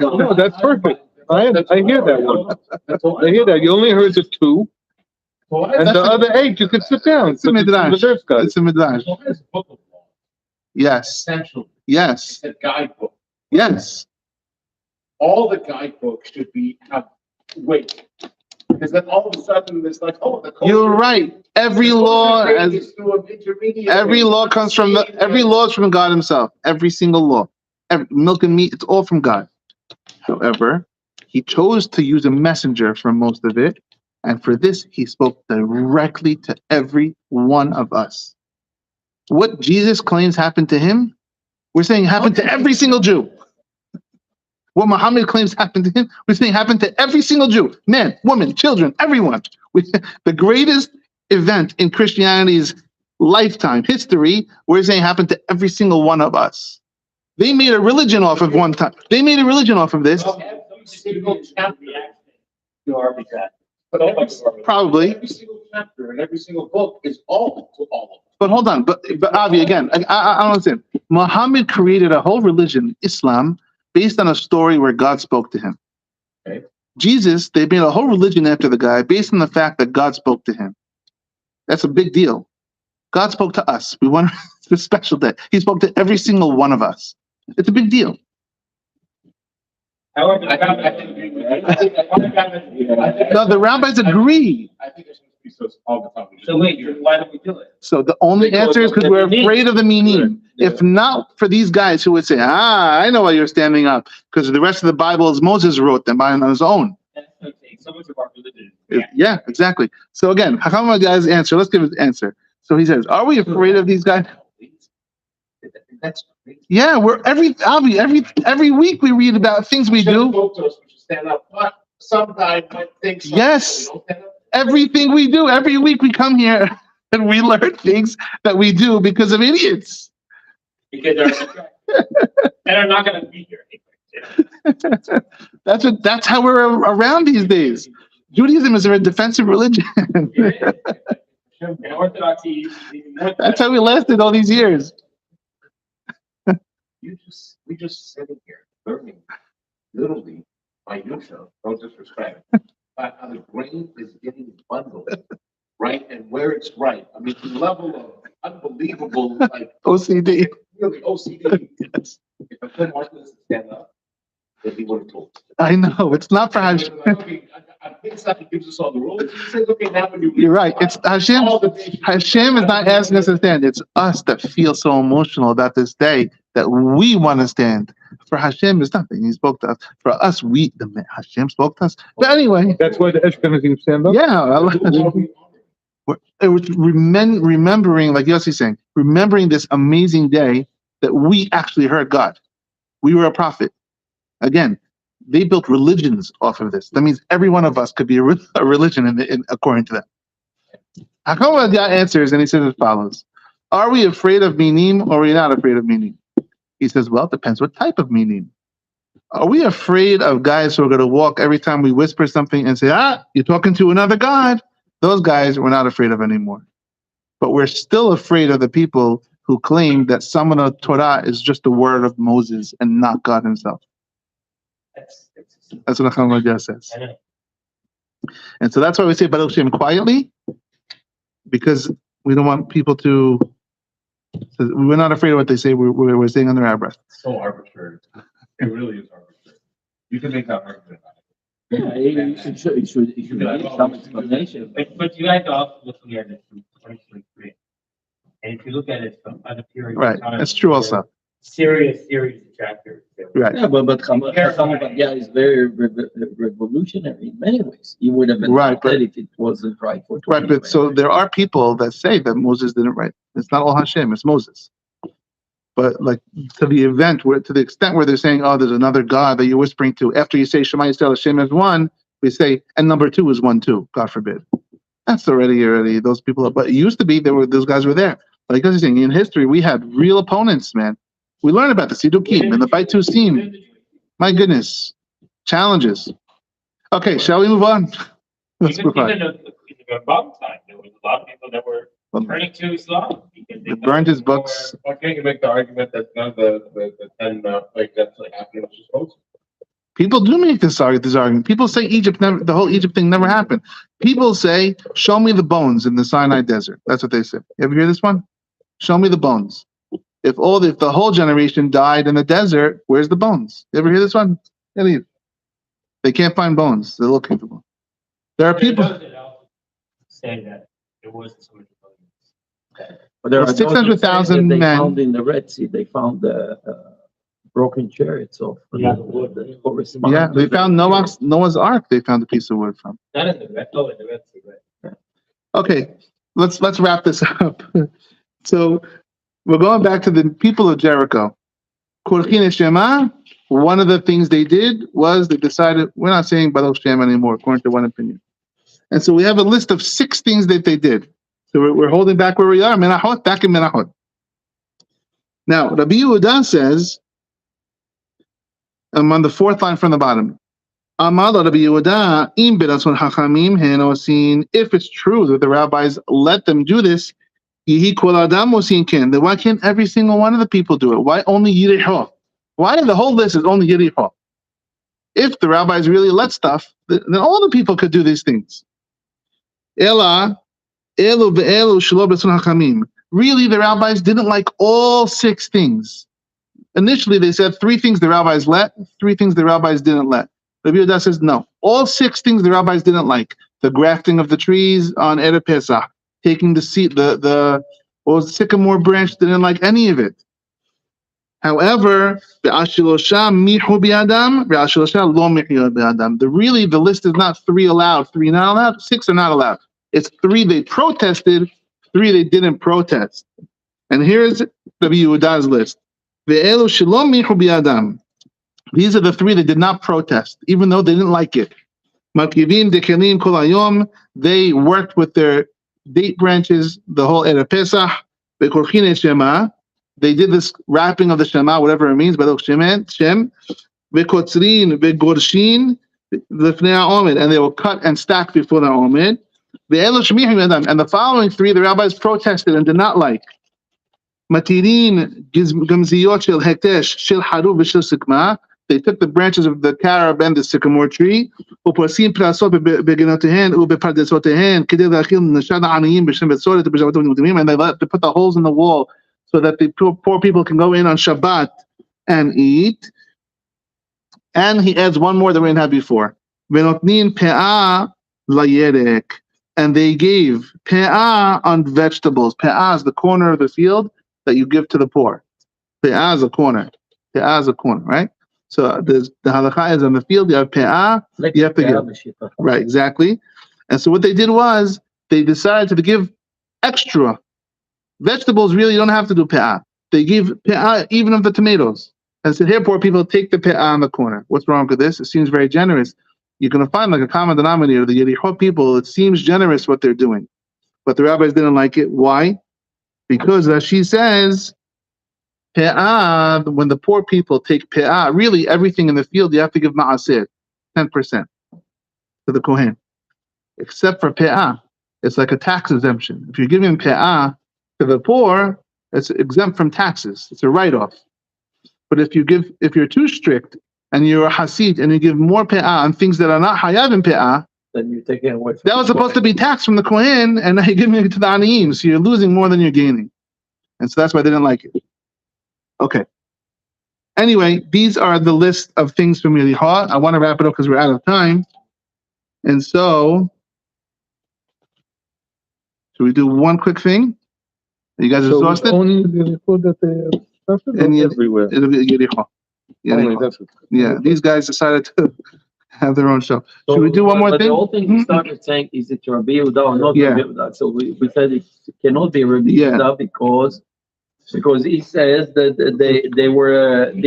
No, that's perfect. I hear that one. I hear that. You only heard the two, and the other 8, you could sit down. It's a midrash. Reserve guys. It's a midrash. So there's a book of law. Yes, Essentially, yes, it's a guidebook. yes. All the guidebooks should have weight. Because then all of a sudden, it's like, oh, the culture. You're right. Every law, every law comes from every law is from God Himself. Every single law, milk and meat, it's all from God. However, He chose to use a messenger for most of it, and for this, He spoke directly to every one of us. What Jesus claims happened to Him, we're saying happened to every single Jew. What Muhammad claims happened to him, we're saying happened to every single Jew, man, woman, children, everyone. The greatest event in Christianity's lifetime, history, we're saying happened to every single one of us. They made a religion off of one time. They made a religion off of this. Every single chapter. Probably. Every single chapter and every single book is all to all of them. But hold on, but Avi, again, I don't understand. Muhammad created a whole religion, Islam, based on a story where God spoke to him. Okay. Jesus, they made a whole religion after the guy based on the fact that God spoke to him. That's a big deal. God spoke to us. We want it's a special day. He spoke to every single one of us. It's a big deal. However, I think No, the rabbis agree. I think it's supposed to be so all the time. so wait, why don't we do it? So the only Because answer is of because the we're meaning. afraid of the meaning. Yeah. If not for these guys who would say, I know why you're standing up, because the rest of the Bible is Moses wrote them on his own. That's okay. So much of our religion. is Yeah, exactly. So again, how come my guy's answer? Let's give his answer. So he says, are we afraid of these guys? That's crazy. Yeah, we're every week we read about things we do. We should stand up, but some guy might think. something, Yes. so we don't stand up. Everything we do, every week we come here and we learn things that we do because of idiots. Because they're not going to be here anyway. That's how we're around these days. Judaism is a defensive religion. And Orthodoxy is even more. That's how we lasted all these years. We just sitting here learning, literally, minutia, no disrespect, about how the grain is getting bundled, right, and where it's right. I mean, the level of unbelievable, like, OCD. really OCD. Yes. If I couldn't want this to stand up, then he would have told. I know. It's not for Hashem. I think something gives us all the rules. He said, "Look, now when you You're right. It's Hashem. Hashem is not asking us to stand. It's us that feel so emotional about this day that we want to stand. For Hashem is nothing. He spoke to us. For us, Hashem spoke to us. But anyway, That's why the Ashkenazim stand up? yeah. It was remembering, like Yossi's saying, remembering this amazing day that we actually heard God. We were a prophet. Again, they built religions off of this. That means every one of us could be a religion according to that. Hakama answers, and he says as follows: are we afraid of minim or are we not afraid of minim? He says, well, it depends what type of minim. Are we afraid of guys who are going to walk every time we whisper something and say, you're talking to another God? Those guys we're not afraid of anymore. But we're still afraid of the people who claim that some of the Torah is just the word of Moses and not God himself. That's what Hakama says. I know. And so that's why we say Baruch Shem quietly, because We don't want people to. We're not afraid of what they say. We're saying under our breath. So arbitrary. It really is arbitrary. You can make that argument about it. Yeah, it should give some explanation. But you guys are also looking at it from 2023. And if you look at it from other periods Right, of time. that's true also. Serious detractors. Right. Yeah, but Haomer is very revolutionary in many ways. He would have been Right, but- dead if it wasn't right for Right, but so there are people that say that Moses didn't write. It's not all Hashem, it's Moses. But like to the extent where they're saying, oh, there's another God that you're whispering to. After you say Shema Yisrael Hashem is one, we say, and number two is one too. God forbid. That's already those people. But it used to be those guys were there. Like I was saying, in history we had real opponents, man. We learned about the Sidukim and the Baitu Sim. My goodness, challenges. Okay, shall we move on? Let's move on. Even in the Bible time, there was a lot of people that were turning to Islam. They burned his books. Why can't you make the argument that none of the 10 plagues actually happened? It was just Moses. People do make this argument. People say the whole Egypt thing never happened. People say, show me the bones in the Sinai desert. That's what they say. You ever hear this one? Show me the bones. If the whole generation died in the desert, where's the bones? You ever hear this one? They can't find bones. They're looking for them. There are people. Say that there wasn't so many bones. But there Well, are 600,000 they men. found in the Red Sea. They found the broken chariots of Yeah. wood that correspond. Yeah, to they the- found Noah's Ark. They found a piece of wood from. Not in the Red, in the Red Sea, right? Okay, let's wrap this up. So we're going back to the people of Jericho. Korchin Shema. One of the things they did was they decided we're not saying Baruch Shem anymore, according to one opinion. And so we have a list of 6 things that they did. So we're holding back where we are, Menachot, back in Menachot. Now, Rabbi Yehuda says, I'm on the 4th line from the bottom. Amar Rabbi Yehuda, im beratzon hachamim hen osin. If it's true that the rabbis let them do this, yihi kol adam osin ken. Then why can't every single one of the people do it? Why only Yericho? Why the whole list is only Yericho? If the rabbis really let stuff, then all the people could do these things. Ela, elu be'elu shelo beratzon hachamim. Really, the rabbis didn't like all 6 things. Initially, they said 3 things the rabbis let, 3 things the rabbis didn't let. Rabbi Yehuda says no. All 6 things the rabbis didn't like: the grafting of the trees on Erev Pesach, taking the seed, the sycamore branch. Didn't like any of it. However, the list is not 3 allowed, 3 not allowed, 6 are not allowed. It's 3 they protested, 3 they didn't protest. And here's Rabbi Yehuda's list. These are the 3 that did not protest, even though they didn't like it. They worked with their date branches the whole Erev Pesach. They did this wrapping of the Shema, whatever it means, Baruch Shem. And they will cut and stack before the Omed. And the following 3 the rabbis protested and did not like. Matirin gamziyot shel hektesh shel haruv v'shel sikma. They took the branches of the carob and the sycamore tree. U'posim prasot begenotehen u'bepardesotehen kedei la'achil nashad ha'aniyim b'shem betzoret b'shabbatot v'nudimim. And they put the holes in the wall so that the poor people can go in on Shabbat and eat. And he adds one more that we didn't have before. V'notnin pe'ah layerek. And they gave pe'ah on vegetables. Pe'ah is the corner of the field that you give to the poor. Pe'ah is a corner. Pe'ah is a corner, right? So the halakha is on the field, you have pe'ah, you have to give. Right, exactly. And so what they did was, they decided to give extra. Vegetables really don't have to do pe'ah. They give pe'ah even of the tomatoes. And said, here, poor people, take the pe'ah in the corner. What's wrong with this? It seems very generous. You're going to find like a common denominator. The Yericho people, it seems generous what they're doing. But the rabbis didn't like it. Why? Because as she says, pe'ah, when the poor people take pe'ah, really everything in the field, you have to give ma'aseh, 10% to the Kohen. Except for pe'ah. It's like a tax exemption. If you're giving pe'ah to the poor, it's exempt from taxes. It's a write-off. But if you're too strict, and you're a hasid, and you give more pe'ah on things that are not hayav in pe'ah, Then you're taking away from That was supposed to be taxed from the Kohen, and now you're giving it to the Aniyim, so you're losing more than you're gaining. And so that's why they didn't like it. Okay. Anyway, these are the list of things from Yericha. I want to wrap it up because we're out of time. And so, should we do one quick thing? You guys are So exhausted? only the food that they have And everywhere. It'll be Yericha. Only Yericha. that's it. Yeah, these guys decided to have their own show. Should we do one more but thing? the whole thing we started saying, is it Rabbi Yehuda or not Yeah. Rabbi Yehuda? So we said it cannot be Rabbi Yeah. Yehuda because he says that they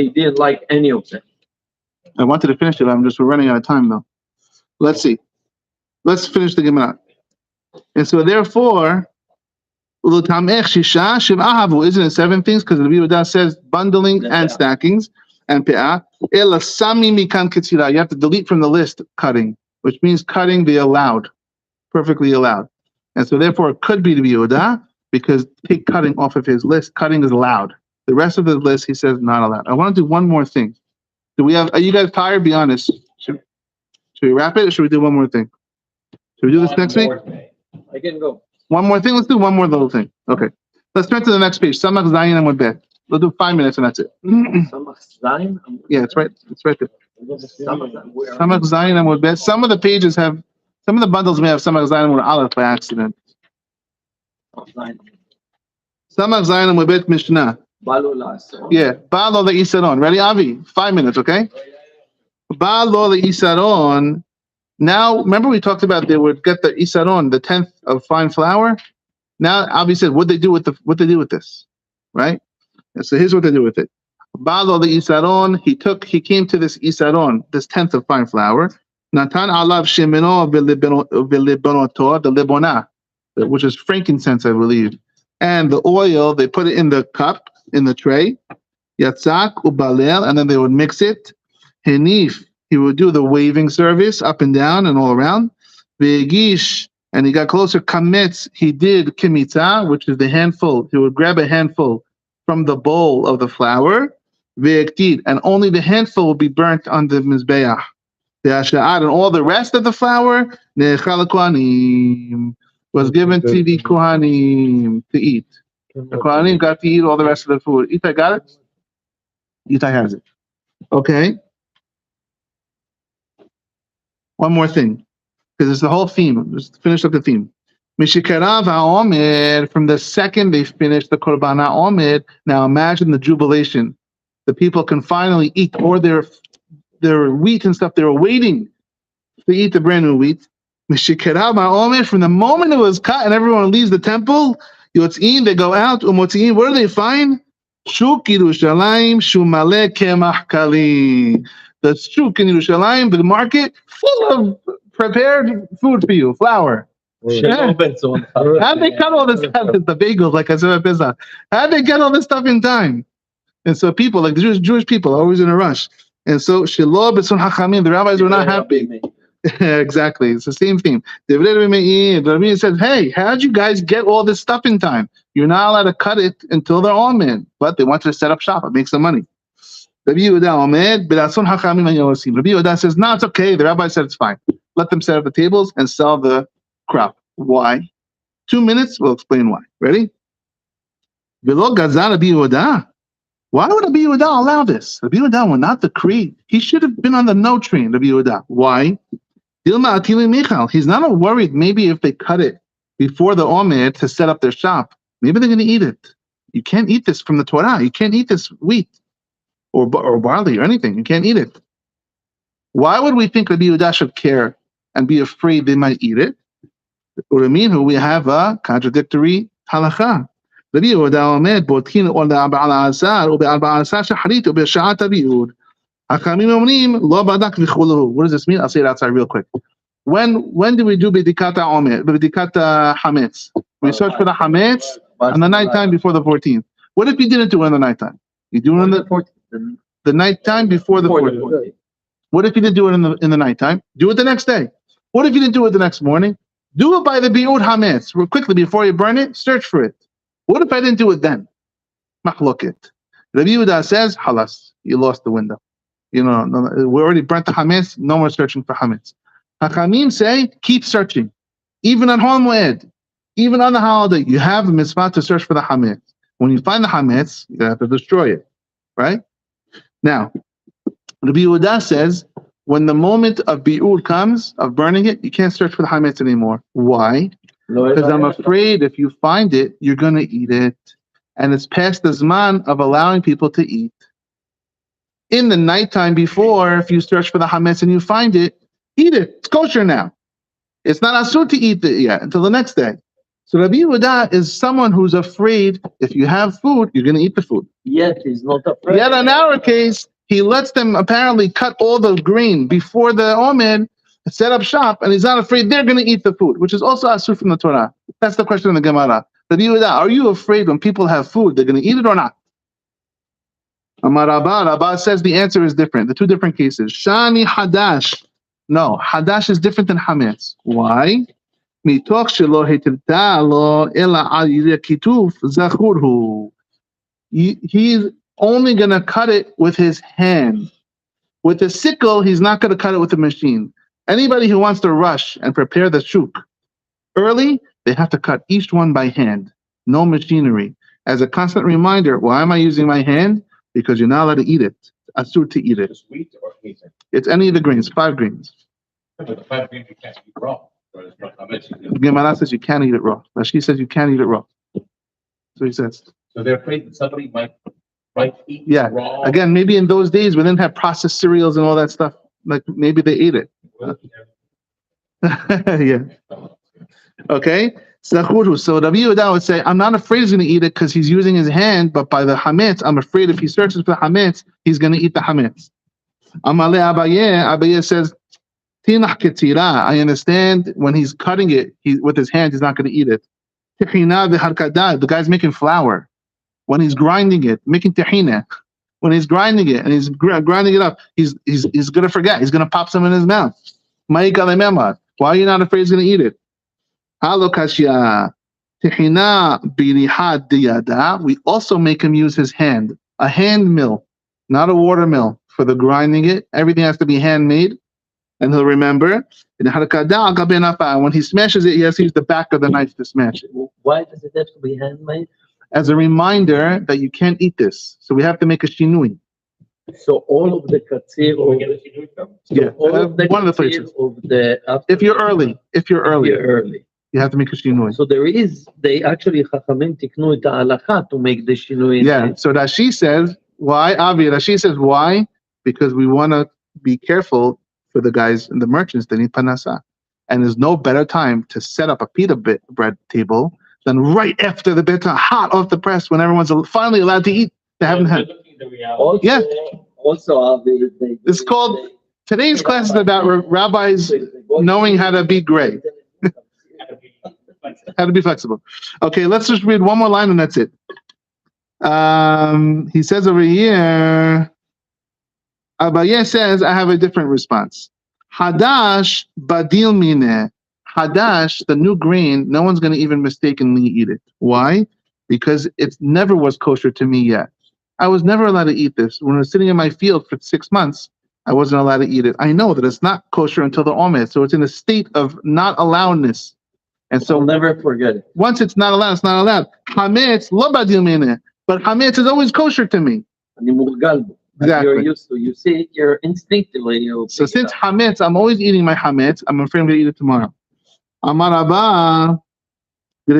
didn't like any of them. I wanted to finish it. We're running out of time though. Let's see. Let's finish the Gemara. And so therefore, isn't it 7 things? Because the Yehuda says bundling and stackings and pe'ah. You have to delete from the list cutting, which means cutting the allowed, perfectly allowed. And so therefore it could be the Yehuda because take cutting off of his list. Cutting is allowed. The rest of the list he says not allowed. I want to do one more thing. Are you guys tired? Be honest. Should we wrap it or should we do one more thing? Should we do this next week? I can go. One more thing? Let's do one more little thing. Okay. Let's turn to the next page. Samach Zayin and Mudbeh. We'll do 5 minutes and that's it. Yeah, it's right. It's right there. Samach Zayin and Mudbeh. Some of the bundles may have Samach Zayin and Aleph by accident. Samach Zayin and Mudbeh Mishnah. Yeah. Ba'alo le'isaron. Ready, Avi? 5 minutes, okay? Ba'alo le'isaron. Now, remember we talked about they would get the isaron, the 10th of fine flour. Now, Avi said, what they do with this, right? And so here's what they do with it. Ba'alo le'isaron. He came to this isaron, this 10th of fine flour. Natan alav shemino v'libonoto, the libona, which is frankincense, I believe. And the oil, they put it in the cup, in the tray. Yatzak ubalel, and then they would mix it. Henif, he would do the waving service up and down and all around. Ve'gish, and he got closer. Kametz, he did kimitza, which is the handful. He would grab a handful from the bowl of the flour. Ve'ektid, and only the handful will be burnt on the mizbeach. Ve'asha'ad, and all the rest of the flour, ne'echal kohanim, was given to the kohanim to eat. The kohanim got to eat all the rest of the food. Itai got it? Itai has it. Okay. One more thing, because it's the whole theme. Just finish up the theme. Mishikarav haomer, from the second they finished the korban haomer. Now imagine the jubilation. The people can finally eat all their wheat and stuff. They were waiting to eat the brand new wheat. Mishikarav haomer, from the moment it was cut and everyone leaves the temple, yotzin, they go out. Umotziin, what do they find? Shuk Yerushalayim shumale kemach kali. The shuk in Yerushalayim, the market, full of prepared food for you, flour. How'd they cut all this stuff? It's the bagels, like I said at Pesach. How'd they get all this stuff in time? And so people, like the Jewish people, are always in a rush. And so Shiloh b'tzon hachamim, the rabbis were not happy. Exactly, it's the same thing. The Rebbe said, "Hey, how'd you guys get all this stuff in time? You're not allowed to cut it until they're all in, but they wanted to set up shop and make some money." Rabbi Yehuda says, "No, it's okay." The rabbi said it's fine. Let them set up the tables and sell the crop. Why? 2 minutes, we'll explain why. Ready? Why would Rabbi Yehuda allow this? Rabbi Yehuda will not decree. He should have been on the no train, Rabbi Yehuda. Why? He's not worried maybe if they cut it before the Omer to set up their shop. Maybe they're going to eat it. You can't eat this from the Torah. You can't eat this wheat or barley or anything. You can't eat it. Why would we think Rabbi Yehuda should care and be afraid they might eat it? We have a contradictory halakha. Rabbi Yehuda omer botkin ol be'al asar ube'al asar shacharit ube'shat aviud. Hachamim omrim lo badak v'chuluhu. What does this mean? I'll say it outside real quick. When do we do b'dikat omer, b'dikat hametz? We search for the hametz on the nighttime before the 14th. What if you didn't do it on the nighttime? You do it on the nighttime before the 14th. What if you didn't do it in the nighttime? Do it the next day. What if you didn't do it the next morning? Do it by the bi'ud hametz. Quickly before you burn it, search for it. What if I didn't do it then? Mahloket. Rabbi Yehuda says, halas, you lost the window. We already burnt the hametz, no more searching for hametz. Hachamim say, keep searching. Even on Hol Moed, even on the holiday, you have the mitzvah to search for the hametz. When you find the hametz, you have to destroy it, right? Now, Rabbi Yehuda says, when the moment of bi'ur comes, of burning it, you can't search for the hametz anymore. Why? Because I'm afraid if you find it, you're going to eat it. And it's past the zman of allowing people to eat. In the nighttime before, if you search for the hametz and you find it, eat it. It's kosher now. It's not asur to eat it yet until the next day. So Rabbi Yehuda is someone who's afraid if you have food, you're going to eat the food. Yet he's not afraid. Yet in our case, he lets them apparently cut all the grain before the omer, set up shop, and he's not afraid they're going to eat the food, which is also asur from the Torah. That's the question in the Gemara. Rabbi Yehuda, are you afraid when people have food, they're going to eat it or not? Amar Rabba says the answer is different. The two different cases. Shani Hadash. No, Hadash is different than Hametz. Why? Mitoch shelo hetirta lo ela al yireh kituf zachurhu. He's only going to cut it with his hand. With a sickle, he's not going to cut it with a machine. Anybody who wants to rush and prepare the shuk early, they have to cut each one by hand. No machinery. As a constant reminder, why am I using my hand? Because you're not allowed to eat it. Asur to eat it. Just wheat or anything. It's any of the grains, 5 grains. But the 5 grains you can't eat raw. Gemara says you can't eat it raw. Rashi says you can't eat it raw. So he says. So they're afraid that somebody might eat raw. Again, maybe in those days we didn't have processed cereals and all that stuff. Like maybe they ate it. Yeah. Okay. So Rabbi Yehuda would say, I'm not afraid he's going to eat it because he's using his hand, but by the hametz, I'm afraid if he searches for the hametz, he's going to eat the hametz. Amale Abaye says, Tinach ketira. I understand when he's cutting it, with his hand, he's not going to eat it. Tehina v'harkada. The guy's making flour. When he's grinding it, making tehina. When he's grinding it and he's grinding it up, he's going to forget. He's going to pop some in his mouth. Why are you not afraid he's going to eat it? We also make him use his hand, a hand mill, not a water mill for the grinding it. Everything has to be handmade. And he'll remember, when he smashes it, he has to use the back of the knife to smash it. Why does it have to be handmade? As a reminder that you can't eat this. So we have to make a shinui. So all of the katsir, one of the places. If you're early, you have to make a shinui. So they actually chachamim tiknu et ha'alacha to make the shinui. Yeah. So Rashi says why? Rashi says why? Because we want to be careful for the guys and the merchants. They need panasa, and there's no better time to set up a pita bread table than right after the bita hot off the press when everyone's finally allowed to eat. They haven't had. Also, it's called today's class is about rabbis knowing how to be great. How to be flexible. Okay, let's just read one more line and that's it. He says over here, Abaye says, I have a different response. Hadash badil mineh. Hadash, the new grain, no one's going to even mistakenly eat it. Why? Because it never was kosher to me yet. I was never allowed to eat this. When I was sitting in my field for 6 months, I wasn't allowed to eat it. I know that it's not kosher until the omer, so it's in a state of not allowedness. And so I'll never forget it. Once it's not allowed, it's not allowed. Hametz lo badil mineh, but hametz is always kosher to me. Exactly. You're used to. You see it. You're instinctively. So since hametz, I'm always eating my hametz. I'm afraid I'm going to eat it tomorrow. Amar Abba, why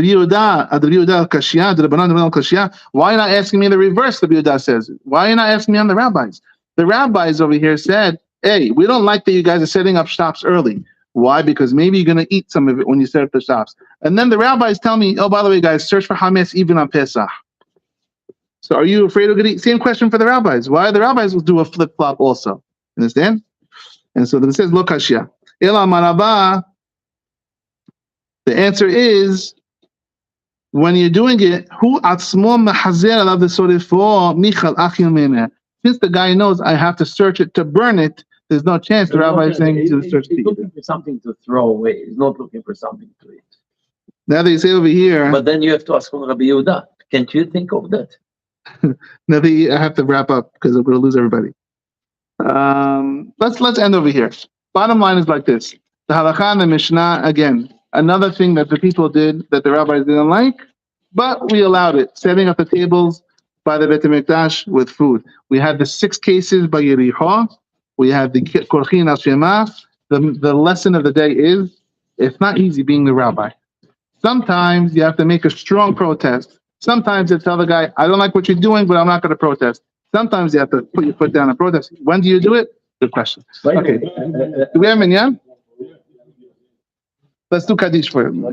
not asking me the reverse? Rabbi Yehuda says. Why are you not asking me on the rabbis? The rabbis over here said, hey, we don't like that you guys are setting up shops early. Why? Because maybe you're going to eat some of it when you set up the shops. And then the rabbis tell me, oh, by the way, guys, search for hametz even on Pesach. So are you afraid of going to eat? Same question for the rabbis. Why? The rabbis will do a flip-flop also. Understand? And so then it says, lo kashya. Ela maraba. The answer is, when you're doing it, who atzmo mehazer alav v'sorefo michal achil mineh. Since the guy knows I have to search it to burn it, there's no chance the rabbi is saying to search to eat. He's looking for something to throw away. He's not looking for something to eat. Now they say over here. But then you have to ask Rabbi Yehuda. Can't you think of that? Now I have to wrap up because I'm going to lose everybody. Let's end over here. Bottom line is like this. The halakha and the Mishnah, again, another thing that the people did that the rabbis didn't like, but we allowed it, setting up the tables by the Beit HaMikdash with food. We had the 6 cases by Yericho. We had the Korchin Ashema. The lesson of the day is, it's not easy being the rabbi. Sometimes you have to make a strong protest. Sometimes you tell the guy, I don't like what you're doing, but I'm not going to protest. Sometimes you have to put your foot down and protest. When do you do it? Good question. Okay. Do we have minyan? Let's do Kaddish for him.